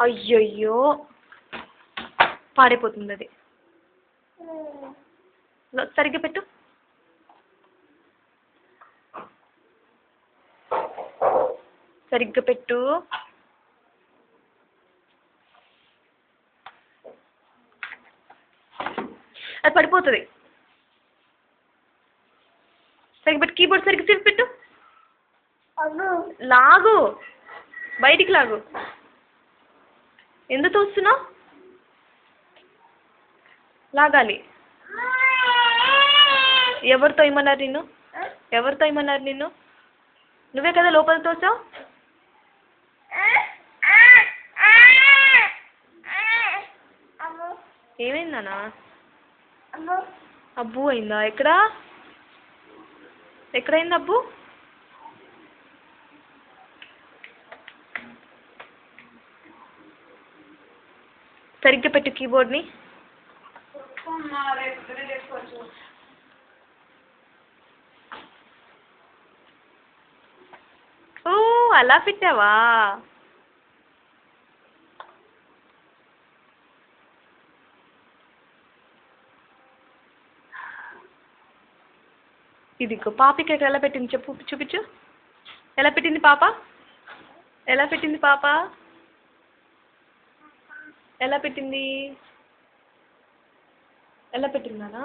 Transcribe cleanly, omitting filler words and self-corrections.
అయ్యయ్యో పాడైపోతుంది అది. సరిగ్గా పెట్టు. సరిగ్గా పెట్టు. అది పడిపోతుంది. సరిగ్గా పెట్టు. కీబోర్డ్ సరిగ్గా తిప్పి పెట్టు. లాగు, బయటికి లాగు. ఎందుకు తోస్తున్నావు? లాగాలి. ఎవరితో ఇమ్మన్నారు నిన్ను? ఎవరితో ఇమ్మన్నారు నిన్ను? నువ్వే కదా లోపల తోసావు. ఏమైందనా? అబ్బు అయిందా? ఎక్కడైంది అబ్బు? సరిగ్గా పెట్టు కీబోర్డ్ని. ఓ అలా పెట్టావా? ఇదిగో పాపకి ఎలా పెట్టింది చెప్పు, చూపించు. ఎలా పెట్టింది పాప? ఎలా పెట్టింది పాప? ఎలా పెట్టింది? ఎలా పెట్టిందానా?